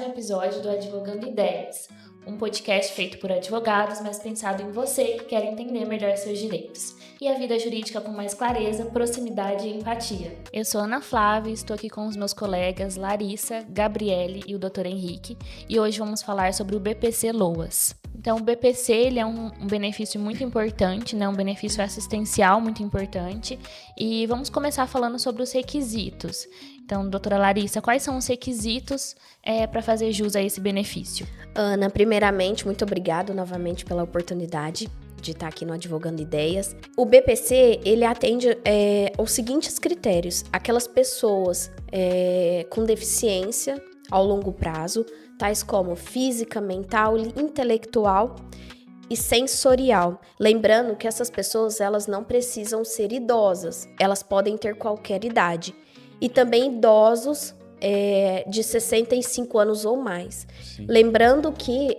um episódio do Advogando Ideias, um podcast feito por advogados, mas pensado em você que quer entender melhor seus direitos e a vida jurídica com mais clareza, proximidade e empatia. Eu sou Ana Flávia e estou aqui com os meus colegas Larissa, Gabriele e o Dr. Henrique, e hoje vamos falar sobre o BPC Loas. Então, o BPC ele é um benefício muito importante, né? Um benefício assistencial muito importante, e vamos começar falando sobre os requisitos. Então, doutora Larissa, quais são os requisitos para fazer jus a esse benefício? Ana, primeiramente, muito obrigado novamente pela oportunidade de estar aqui no Advogando Ideias. O BPC, ele atende aos seguintes critérios: aquelas pessoas com deficiência ao longo prazo, tais como física, mental, intelectual e sensorial. Lembrando que essas pessoas, elas não precisam ser idosas, elas podem ter qualquer idade. E também idosos de 65 anos ou mais. Sim. Lembrando que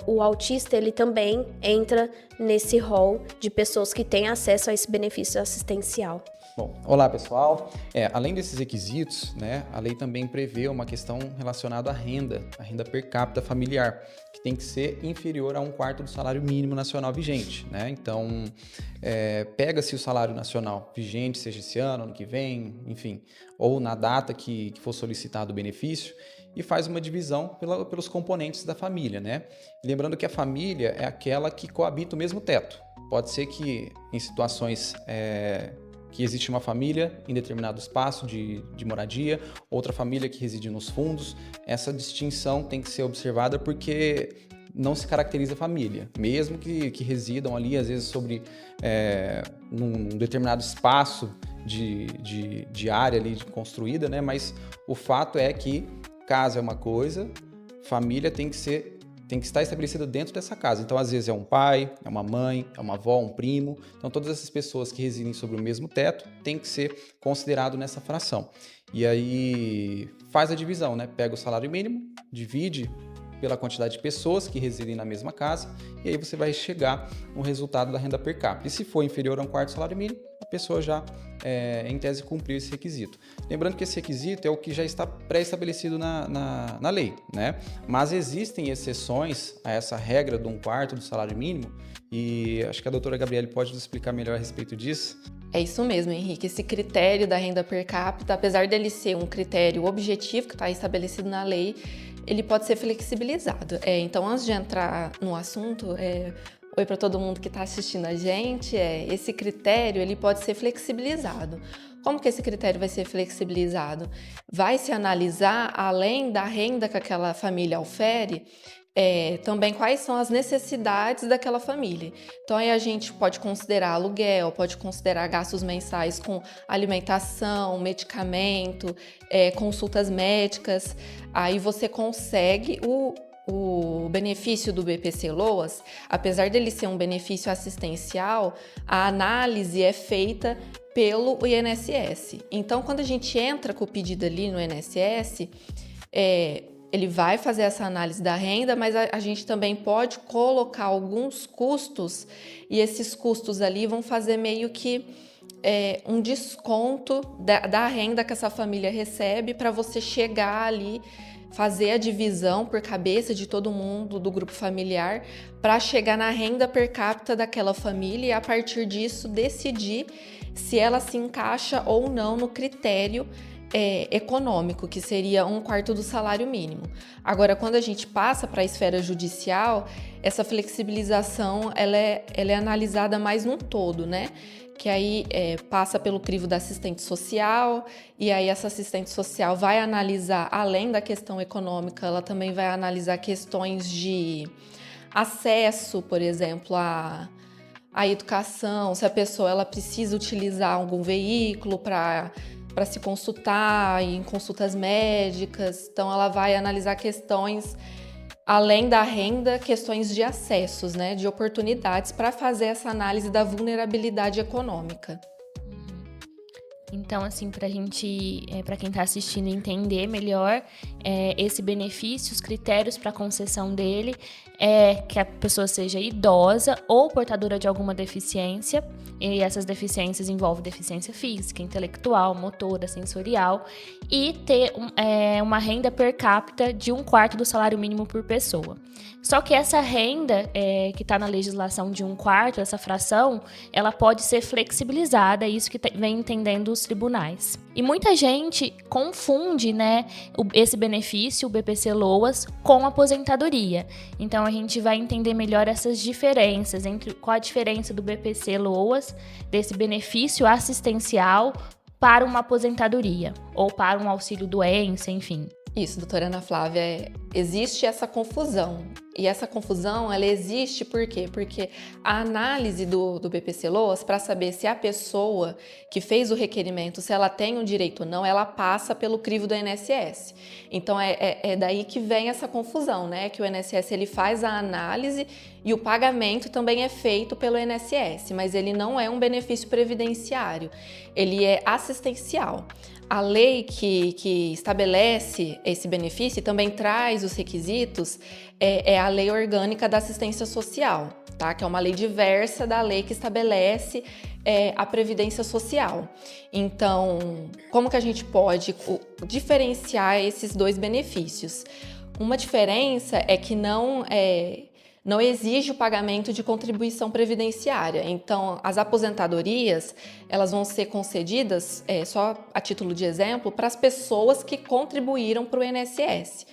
o autista, ele também entra nesse rol de pessoas que têm acesso a esse benefício assistencial. Bom, olá pessoal. Além desses requisitos, né, a lei também prevê uma questão relacionada à renda per capita familiar, que tem que ser inferior a 1/4 do salário mínimo nacional vigente, né? Então, pega-se o salário nacional vigente, seja esse ano que vem, enfim, ou na data que for solicitado o benefício, e faz uma divisão pelos componentes da família, né? Lembrando que a família é aquela que coabita o mesmo teto. Pode ser que em situações que existe uma família em determinado espaço de moradia, outra família que reside nos fundos. Essa distinção tem que ser observada porque não se caracteriza a família, mesmo que residam ali, às vezes, sobre num determinado espaço de área ali construída, né? Mas o fato é que casa é uma coisa, família tem que estar estabelecida dentro dessa casa. Então, às vezes, é um pai, é uma mãe, é uma avó, um primo. Então, todas essas pessoas que residem sobre o mesmo teto têm que ser considerado nessa fração. E aí, faz a divisão, né? Pega o salário mínimo, divide pela quantidade de pessoas que residem na mesma casa, e aí você vai chegar no resultado da renda per capita. E se for inferior a 1/4 do salário mínimo, a pessoa já, em tese, cumpriu esse requisito. Lembrando que esse requisito é o que já está pré-estabelecido na lei, né? Mas existem exceções a essa regra do 1/4 do salário mínimo, e acho que a doutora Gabriele pode nos explicar melhor a respeito disso. É isso mesmo, Henrique. Esse critério da renda per capita, apesar dele ser um critério objetivo que está estabelecido na lei, ele pode ser flexibilizado. Então, antes de entrar no assunto, oi para todo mundo que está assistindo a gente, esse critério ele pode ser flexibilizado. Como que esse critério vai ser flexibilizado? Vai se analisar, além da renda que aquela família ofere, também quais são as necessidades daquela família. Então, aí a gente pode considerar aluguel, pode considerar gastos mensais com alimentação, medicamento, consultas médicas. Aí você consegue o benefício do BPC Loas, apesar dele ser um benefício assistencial, a análise é feita pelo INSS. Então, quando a gente entra com o pedido ali no INSS, ele vai fazer essa análise da renda, mas a gente também pode colocar alguns custos, e esses custos ali vão fazer meio que um desconto da renda que essa família recebe para você chegar ali, fazer a divisão por cabeça de todo mundo do grupo familiar para chegar na renda per capita daquela família e, a partir disso, decidir se ela se encaixa ou não no critério econômico, que seria 1/4 do salário mínimo. Agora, quando a gente passa para a esfera judicial, essa flexibilização ela é analisada mais num todo, né? Que aí passa pelo crivo da assistente social, e aí essa assistente social vai analisar, além da questão econômica, ela também vai analisar questões de acesso, por exemplo, à educação, se a pessoa ela precisa utilizar algum veículo para se consultar em consultas médicas. Então, ela vai analisar questões, além da renda, questões de acessos, né, de oportunidades, para fazer essa análise da vulnerabilidade econômica. Então, assim, pra gente, pra quem tá assistindo entender melhor esse benefício, os critérios para concessão dele é que a pessoa seja idosa ou portadora de alguma deficiência, e essas deficiências envolvem deficiência física, intelectual, motora, sensorial, e ter uma renda per capita de 1/4 do salário mínimo por pessoa. Só que essa renda, que está na legislação de 1/4, essa fração, ela pode ser flexibilizada, é isso que vem entendendo os tribunais. E muita gente confunde, né, esse benefício, o BPC Loas, com aposentadoria. Então, a gente vai entender melhor essas diferenças, qual a diferença do BPC Loas, desse benefício assistencial, para uma aposentadoria, ou para um auxílio-doença, enfim. Isso, doutora Ana Flávia, existe essa confusão. E essa confusão, ela existe por quê? Porque a análise do BPC Loas, para saber se a pessoa que fez o requerimento, se ela tem um direito ou não, ela passa pelo crivo do INSS. Então, é daí que vem essa confusão, né? Que o INSS, ele faz a análise e o pagamento também é feito pelo INSS, mas ele não é um benefício previdenciário, ele é assistencial. A lei que estabelece esse benefício e também traz os requisitos é a Lei Orgânica da Assistência Social, tá? Que é uma lei diversa da lei que estabelece a Previdência Social. Então, como que a gente pode diferenciar esses dois benefícios? Uma diferença é que não exige o pagamento de contribuição previdenciária. Então, as aposentadorias, elas vão ser concedidas, só a título de exemplo, para as pessoas que contribuíram para o INSS.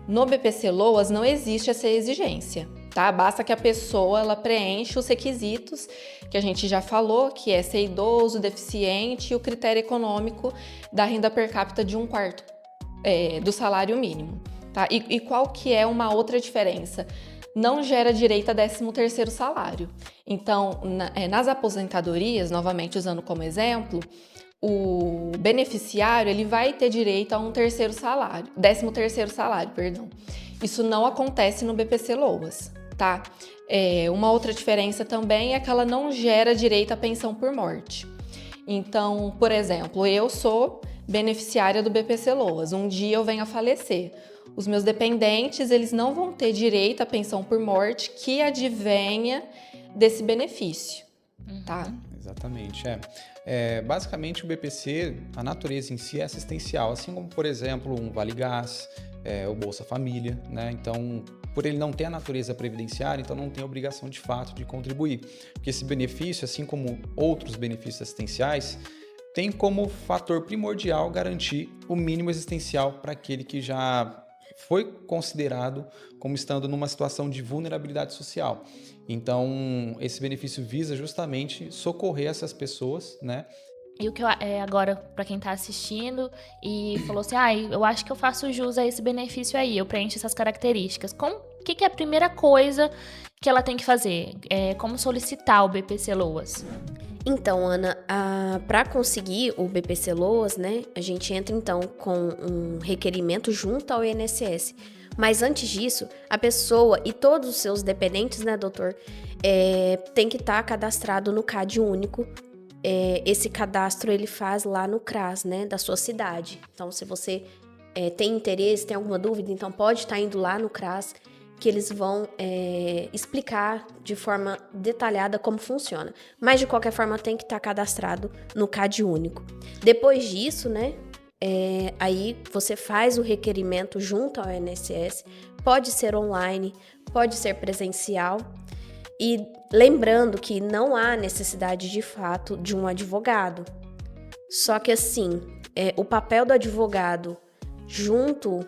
No BPC Loas não existe essa exigência, tá? Basta que a pessoa ela preencha os requisitos que a gente já falou, que é ser idoso, deficiente e o critério econômico da renda per capita de 1/4 do salário mínimo, tá? E qual que é uma outra diferença? Não gera direito a 13º salário. Então, nas aposentadorias, novamente usando como exemplo, o beneficiário ele vai ter direito a 13º salário, perdão. Isso não acontece no BPC Loas, tá? Uma outra diferença também é que ela não gera direito à pensão por morte. Então, por exemplo, eu sou beneficiária do BPC Loas, um dia eu venho a falecer. Os meus dependentes, eles não vão ter direito à pensão por morte que advenha desse benefício, tá? Exatamente, basicamente o BPC, a natureza em si é assistencial, assim como, por exemplo, um Vale Gás, o Bolsa Família, né? Então, por ele não ter a natureza previdenciária, então não tem a obrigação de fato de contribuir. Porque esse benefício, assim como outros benefícios assistenciais, tem como fator primordial garantir o mínimo existencial para aquele que já foi considerado como estando numa situação de vulnerabilidade social. Então, esse benefício visa justamente socorrer essas pessoas, né? E o que agora, para quem está assistindo e falou assim, eu acho que eu faço jus a esse benefício aí, eu preencho essas características. O que é a primeira coisa que ela tem que fazer? Como solicitar o BPC Loas? Então, Ana, para conseguir o BPC Loas, né, a gente entra então com um requerimento junto ao INSS. Mas antes disso, a pessoa e todos os seus dependentes, né, doutor, tem que estar cadastrado no CAD único. Esse cadastro ele faz lá no CRAS, né, da sua cidade. Então, se você tem interesse, tem alguma dúvida, então pode estar indo lá no CRAS, que eles vão explicar de forma detalhada como funciona. Mas, de qualquer forma, tem que estar cadastrado no CAD único. Depois disso, né, aí você faz o requerimento junto ao INSS, pode ser online, pode ser presencial. E lembrando que não há necessidade, de fato, de um advogado. Só que, assim, o papel do advogado junto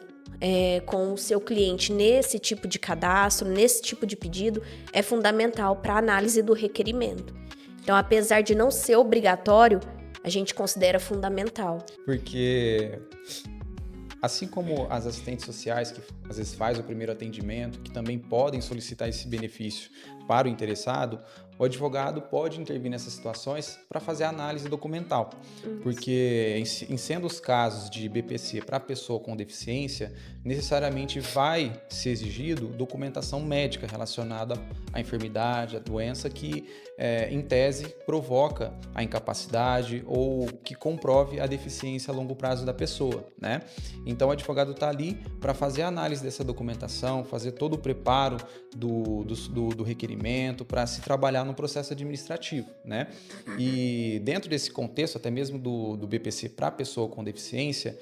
com o seu cliente nesse tipo de cadastro, nesse tipo de pedido, é fundamental para a análise do requerimento. Então, apesar de não ser obrigatório, a gente considera fundamental. Porque, assim como as assistentes sociais, que às vezes faz o primeiro atendimento, que também podem solicitar esse benefício para o interessado, o advogado pode intervir nessas situações para fazer a análise documental, porque em sendo os casos de BPC para pessoa com deficiência, necessariamente vai ser exigido documentação médica relacionada à enfermidade, à doença que, em tese, provoca a incapacidade ou que comprove a deficiência a longo prazo da pessoa, né? Então, o advogado está ali para fazer a análise dessa documentação, fazer todo o preparo do requerimento, para se trabalhar no processo administrativo, né? E dentro desse contexto, até mesmo do BPC para pessoa com deficiência,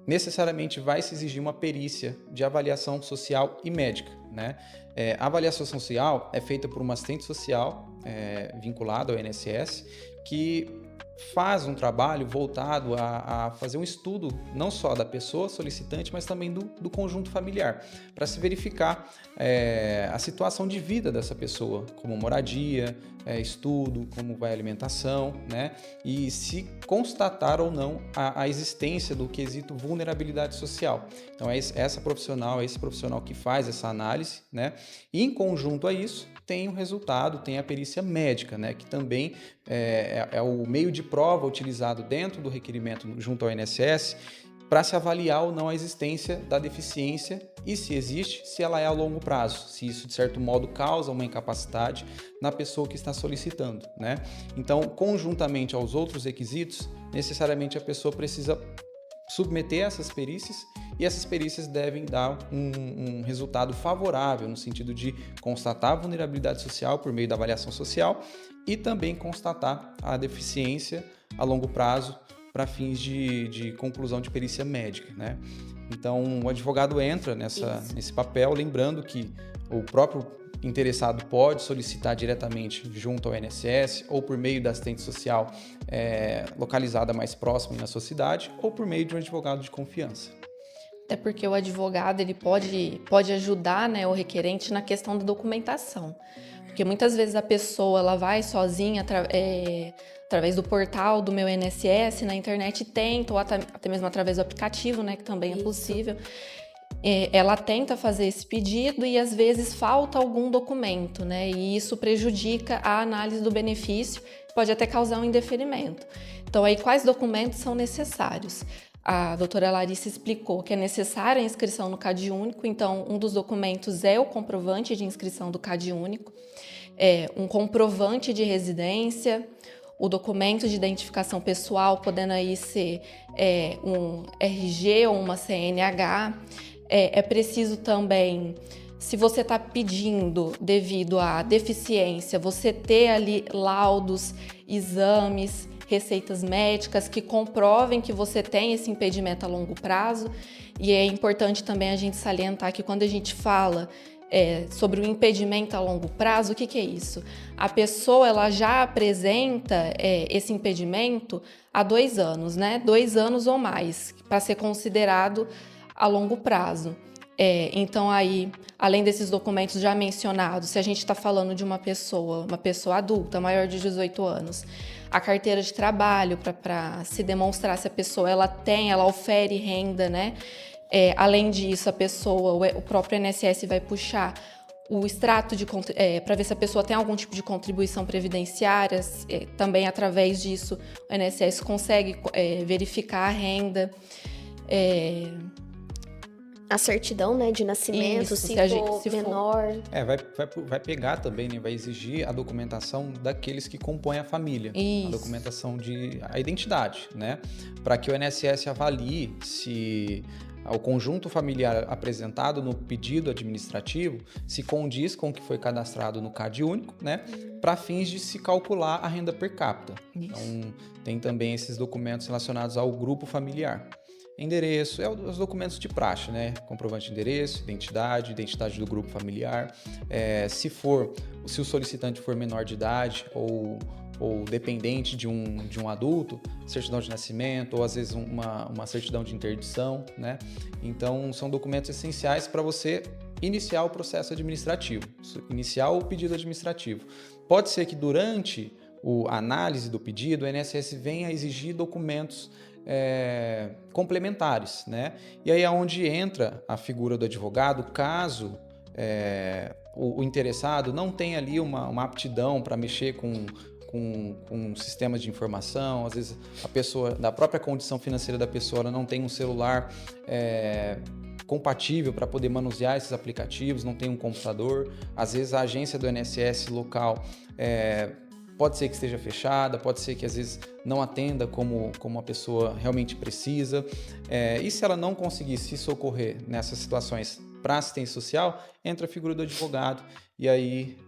necessariamente vai se exigir uma perícia de avaliação social e médica, né? A avaliação social é feita por uma assistente social vinculada ao INSS, que faz um trabalho voltado a fazer um estudo não só da pessoa solicitante, mas também do conjunto familiar, para se verificar a situação de vida dessa pessoa, como moradia, estudo, como vai a alimentação, né? E se constatar ou não a existência do quesito vulnerabilidade social. Então, esse profissional que faz essa análise, né? E em conjunto a isso, tem o resultado, tem a perícia médica, né? Que também é o meio de prova utilizado dentro do requerimento junto ao INSS para se avaliar ou não a existência da deficiência e, se existe, se ela é a longo prazo, se isso, de certo modo, causa uma incapacidade na pessoa que está solicitando, né? Então, conjuntamente aos outros requisitos, necessariamente a pessoa precisa submeter essas perícias, e essas perícias devem dar um resultado favorável no sentido de constatar a vulnerabilidade social por meio da avaliação social e também constatar a deficiência a longo prazo para fins de conclusão de perícia médica, né? Então, o advogado entra nesse papel, lembrando que o próprio interessado pode solicitar diretamente junto ao INSS ou por meio da assistente social localizada mais próxima na sua cidade ou por meio de um advogado de confiança. Até porque o advogado ele pode ajudar, né, o requerente na questão da documentação. Porque muitas vezes a pessoa ela vai sozinha através do portal do meu INSS, na internet tenta, ou até mesmo através do aplicativo, né, que também é possível. Ela tenta fazer esse pedido e às vezes falta algum documento, né? E isso prejudica a análise do benefício, pode até causar um indeferimento. Então, aí quais documentos são necessários? A doutora Larissa explicou que é necessária a inscrição no CadÚnico, então um dos documentos é o comprovante de inscrição do CadÚnico, um comprovante de residência, o documento de identificação pessoal, podendo aí ser um RG ou uma CNH. É preciso também, se você está pedindo devido à deficiência, você ter ali laudos, exames, receitas médicas que comprovem que você tem esse impedimento a longo prazo. E é importante também a gente salientar que quando a gente fala sobre o impedimento a longo prazo, o que é isso? A pessoa ela já apresenta esse impedimento há 2 anos, né? 2 anos ou mais, para ser considerado a longo prazo. Então, aí, além desses documentos já mencionados, se a gente está falando de uma pessoa adulta, maior de 18 anos, a carteira de trabalho, para se demonstrar se a pessoa ela ofere renda, né? Além disso, o próprio INSS vai puxar o extrato para ver se a pessoa tem algum tipo de contribuição previdenciária. Também, através disso, o INSS consegue verificar a renda. A certidão, né, de nascimento, Isso, se for menor. Vai pegar também, né, vai exigir a documentação daqueles que compõem a família. Isso. A documentação a identidade, né? Para que o INSS avalie se o conjunto familiar apresentado no pedido administrativo se condiz com o que foi cadastrado no CadÚnico, né? Para fins de se calcular a renda per capita. Isso. Então, tem também esses documentos relacionados ao grupo familiar. Endereço, os documentos de praxe, né? Comprovante de endereço, identidade do grupo familiar. Se o solicitante for menor de idade ou dependente de um adulto, certidão de nascimento ou às vezes uma certidão de interdição, né? Então, são documentos essenciais para você iniciar o processo administrativo, iniciar o pedido administrativo. Pode ser que durante a análise do pedido, o INSS venha a exigir documentos complementares, né? E aí é onde entra a figura do advogado, caso o interessado não tem ali uma aptidão para mexer com sistemas de informação, às vezes a pessoa, da própria condição financeira da pessoa, ela não tem um celular compatível para poder manusear esses aplicativos, não tem um computador, às vezes a agência do INSS local pode ser que esteja fechada, pode ser que às vezes não atenda como a pessoa realmente precisa, e se ela não conseguir se socorrer nessas situações para assistência social, entra a figura do advogado, e aí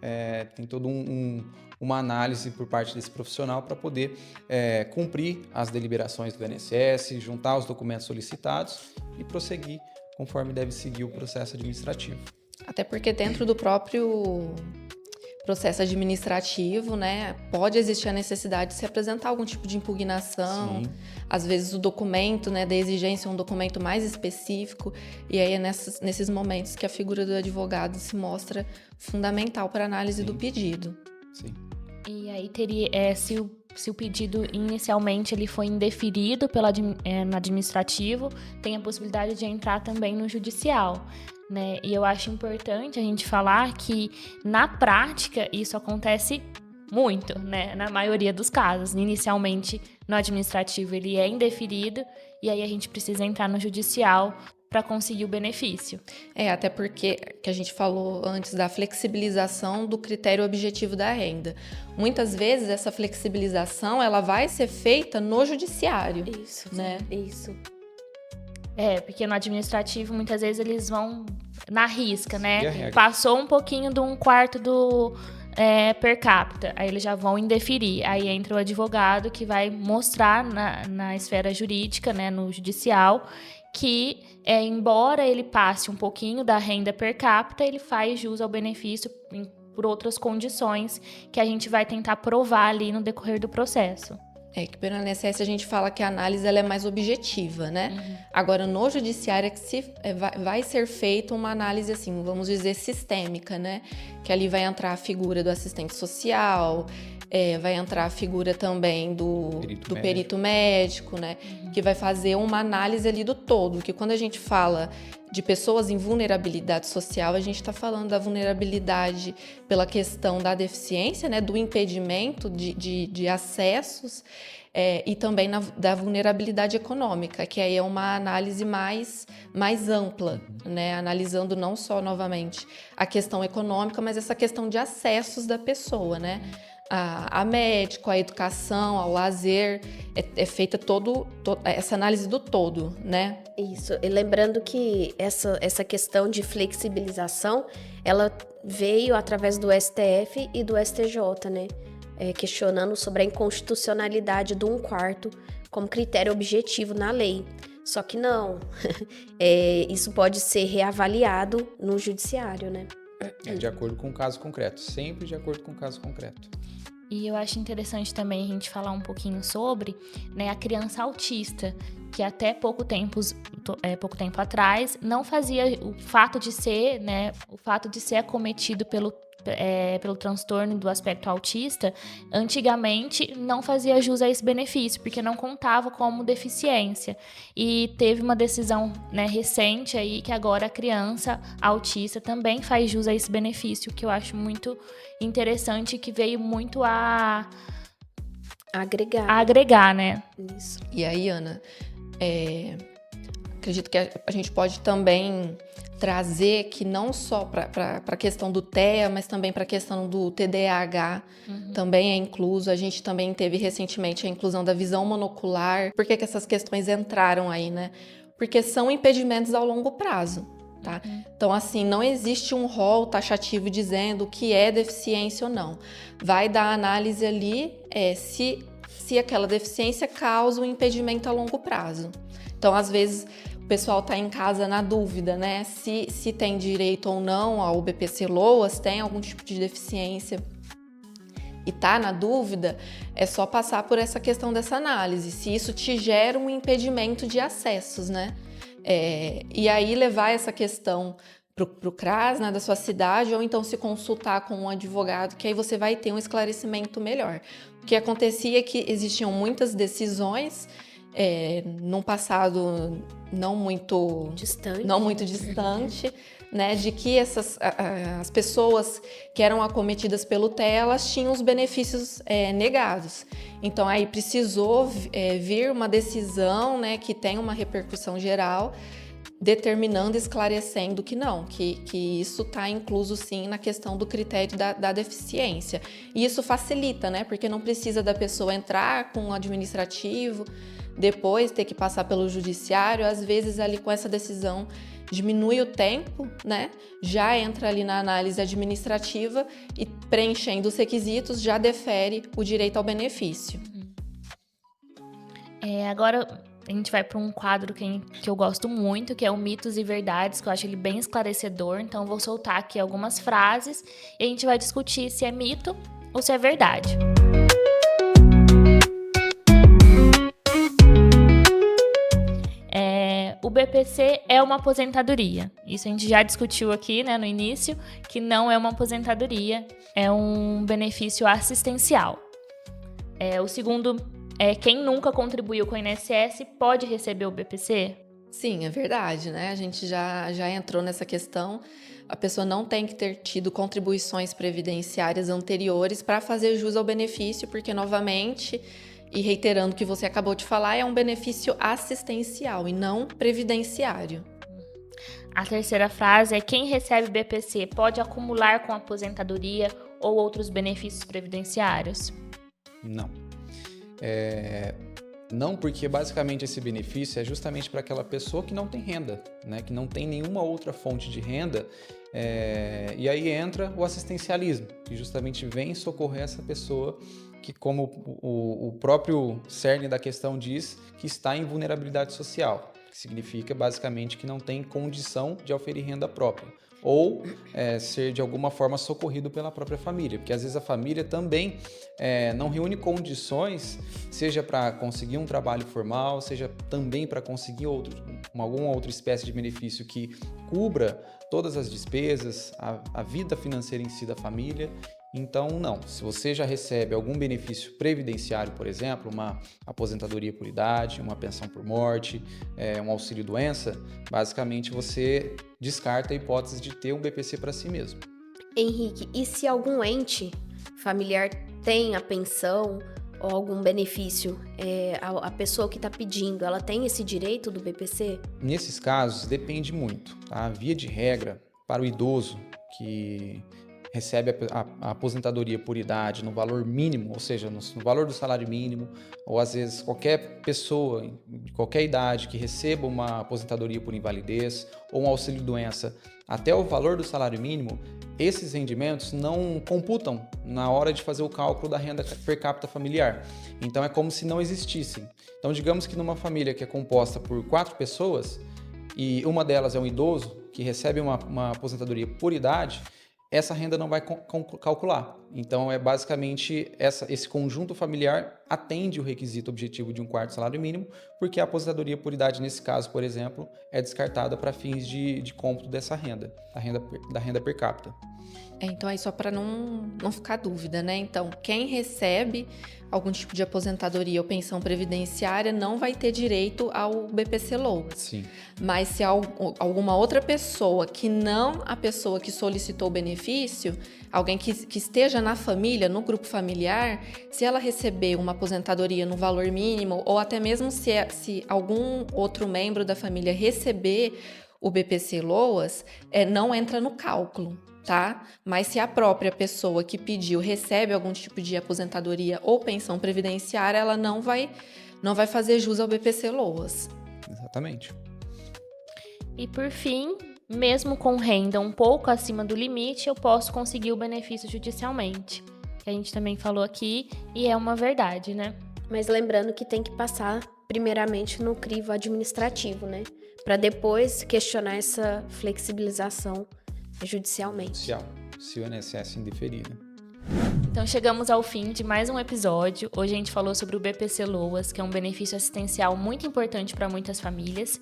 tem toda uma análise por parte desse profissional para poder cumprir as deliberações do INSS, juntar os documentos solicitados e prosseguir conforme deve seguir o processo administrativo. Até porque dentro do próprio processo administrativo, né, pode existir a necessidade de se apresentar algum tipo de impugnação. Sim. Às vezes o documento, né, da exigência é um documento mais específico, e aí é nesses momentos que a figura do advogado se mostra fundamental para a análise do pedido. Sim. E aí teria, se o pedido inicialmente ele foi indeferido no administrativo, tem a possibilidade de entrar também no judicial, né? E eu acho importante a gente falar que, na prática, isso acontece muito, né? Na maioria dos casos. Inicialmente, no administrativo, ele é indeferido, e aí a gente precisa entrar no judicial para conseguir o benefício. Até porque que a gente falou antes da flexibilização do critério objetivo da renda. Muitas vezes essa flexibilização ela vai ser feita no judiciário. Isso, né? Isso. Porque no administrativo muitas vezes eles vão na risca, né? Passou um pouquinho de 1/4 do per capita, aí eles já vão indeferir. Aí entra o advogado que vai mostrar na esfera jurídica, né, no judicial, que embora ele passe um pouquinho da renda per capita, ele faz jus ao benefício por outras condições que a gente vai tentar provar ali no decorrer do processo. Que pelo INSS a gente fala que a análise ela é mais objetiva, né? Uhum. Agora, no judiciário é que vai ser feita uma análise, assim, vamos dizer, sistêmica, né? Que ali vai entrar a figura do assistente social, vai entrar a figura também do perito médico, né? Uhum. Que vai fazer uma análise ali do todo, que quando a gente fala de pessoas em vulnerabilidade social, a gente está falando da vulnerabilidade pela questão da deficiência, né? Do impedimento de acessos, e também da vulnerabilidade econômica, que aí é uma análise mais ampla, né? Analisando não só, novamente, a questão econômica, mas essa questão de acessos da pessoa, né? A médico, a educação, ao lazer, é feita essa análise do todo, né? Isso, e lembrando que essa questão de flexibilização, ela veio através do STF e do STJ, né? Questionando sobre a inconstitucionalidade do 1/4 como critério objetivo na lei. Só que não, isso pode ser reavaliado no judiciário, né? De acordo com o caso concreto, sempre de acordo com o caso concreto. E eu acho interessante também a gente falar um pouquinho sobre, né, a criança autista, que até pouco tempo atrás não fazia o fato de ser acometido pelo transtorno do aspecto autista, antigamente não fazia jus a esse benefício, porque não contava como deficiência. E teve uma decisão, né, recente aí que agora a criança autista também faz jus a esse benefício, que eu acho muito interessante, que veio muito a agregar, né? Isso. E aí, Ana, acredito que a gente pode também trazer que não só para a questão do TEA, mas também para a questão do TDAH, também é incluso. A gente também teve recentemente a inclusão da visão monocular. Por que essas questões entraram aí, né? Porque são impedimentos ao longo prazo, tá? Então, assim, não existe um rol taxativo dizendo o que é deficiência ou não. Vai dar análise ali se aquela deficiência causa um impedimento a longo prazo. Então, às vezes, o pessoal está em casa na dúvida, né? Se tem direito ou não ao BPC-LOAS, tem algum tipo de deficiência e está na dúvida, é só passar por essa questão dessa análise, se isso te gera um impedimento de acessos, né? E aí levar essa questão para o CRAS, né, da sua cidade, ou então se consultar com um advogado, que aí você vai ter um esclarecimento melhor. O que acontecia é que existiam muitas decisões num passado não muito distante, né, de que as pessoas que eram acometidas pelo TEA, elas tinham os benefícios negados. Então, aí precisou vir uma decisão, né, que tem uma repercussão geral, determinando, esclarecendo que não, que isso está incluso sim na questão do critério da deficiência. E isso facilita, né? Porque não precisa da pessoa entrar com o administrativo, depois ter que passar pelo judiciário, às vezes ali com essa decisão diminui o tempo, né? Já entra ali na análise administrativa e preenchendo os requisitos já defere o direito ao benefício. Agora a gente vai para um quadro que eu gosto muito, que é o Mitos e Verdades, que eu acho ele bem esclarecedor. Então, eu vou soltar aqui algumas frases e a gente vai discutir se é mito ou se é verdade. O BPC é uma aposentadoria. Isso a gente já discutiu aqui, né, no início, que não é uma aposentadoria, é um benefício assistencial. O segundo quem nunca contribuiu com o INSS pode receber o BPC? Sim, é verdade, né? A gente já entrou nessa questão. A pessoa não tem que ter tido contribuições previdenciárias anteriores para fazer jus ao benefício, porque, novamente, e reiterando o que você acabou de falar, é um benefício assistencial e não previdenciário. A terceira frase é: quem recebe BPC pode acumular com aposentadoria ou outros benefícios previdenciários? Não. Não, porque basicamente esse benefício é justamente para aquela pessoa que não tem renda, né? Que não tem nenhuma outra fonte de renda, e aí entra o assistencialismo, que justamente vem socorrer essa pessoa que, como o próprio cerne da questão diz, que está em vulnerabilidade social, que significa basicamente que não tem condição de oferir renda própria, ou ser de alguma forma socorrido pela própria família, porque às vezes a família também não reúne condições, seja para conseguir um trabalho formal, seja também para conseguir alguma outra espécie de benefício que cubra todas as despesas, a vida financeira em si da família. Então, não. Se você já recebe algum benefício previdenciário, por exemplo, uma aposentadoria por idade, uma pensão por morte, um auxílio-doença, basicamente você descarta a hipótese de ter um BPC para si mesmo. Henrique, e se algum ente familiar tem a pensão ou algum benefício, a pessoa que está pedindo, ela tem esse direito do BPC? Nesses casos, depende muito. Tá? Via de regra, para o idoso que recebe a aposentadoria por idade no valor mínimo, ou seja, no valor do salário mínimo, ou às vezes qualquer pessoa de qualquer idade que receba uma aposentadoria por invalidez ou um auxílio-doença até o valor do salário mínimo, esses rendimentos não computam na hora de fazer o cálculo da renda per capita familiar. Então é como se não existissem. Então digamos que numa família que é composta por 4 pessoas e uma delas é um idoso que recebe uma aposentadoria por idade, essa renda não vai calcular. Então, basicamente, esse conjunto familiar atende o requisito objetivo de um quarto salário mínimo, porque a aposentadoria por idade, nesse caso, por exemplo, é descartada para fins de cômputo dessa renda, da renda per capita. Então, aí só para não ficar dúvida, né? Então, quem recebe algum tipo de aposentadoria ou pensão previdenciária não vai ter direito ao BPC Loas. Sim. Mas se alguma outra pessoa que não a pessoa que solicitou o benefício, alguém que esteja na família, no grupo familiar, se ela receber uma aposentadoria no valor mínimo, ou até mesmo se algum outro membro da família receber o BPC Loas, não entra no cálculo. Tá? Mas se a própria pessoa que pediu recebe algum tipo de aposentadoria ou pensão previdenciária, ela não vai fazer jus ao BPC Loas. Exatamente. E por fim, mesmo com renda um pouco acima do limite, eu posso conseguir o benefício judicialmente. Que a gente também falou aqui e é uma verdade, né? Mas lembrando que tem que passar primeiramente no crivo administrativo, né? Para depois questionar essa flexibilização judicialmente. Se o INSS indeferir, né? Então chegamos ao fim de mais um episódio. Hoje a gente falou sobre o BPC Loas, que é um benefício assistencial muito importante para muitas famílias.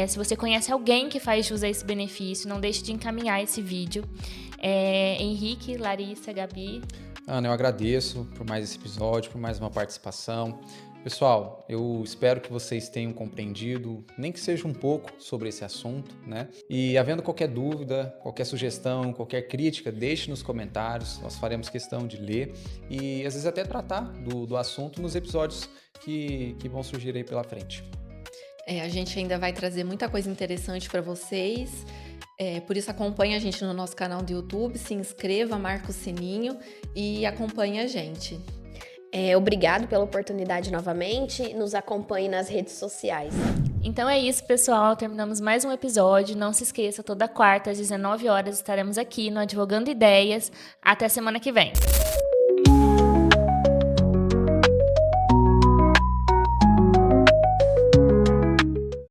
Se você conhece alguém que faz jus a esse benefício, não deixe de encaminhar esse vídeo. Henrique, Larissa, Gabi. Ana, eu agradeço por mais esse episódio, por mais uma participação. Pessoal, eu espero que vocês tenham compreendido, nem que seja um pouco, sobre esse assunto, né? E havendo qualquer dúvida, qualquer sugestão, qualquer crítica, deixe nos comentários, nós faremos questão de ler e às vezes até tratar do assunto nos episódios que vão surgir aí pela frente. A gente ainda vai trazer muita coisa interessante para vocês. Por isso acompanhe a gente no nosso canal do YouTube, se inscreva, marca o sininho e acompanhe a gente. Obrigado pela oportunidade novamente. Nos acompanhe nas redes sociais. Então é isso, pessoal. Terminamos mais um episódio. Não se esqueça, toda quarta às 19 horas estaremos aqui no Advogando Ideias. Até semana que vem.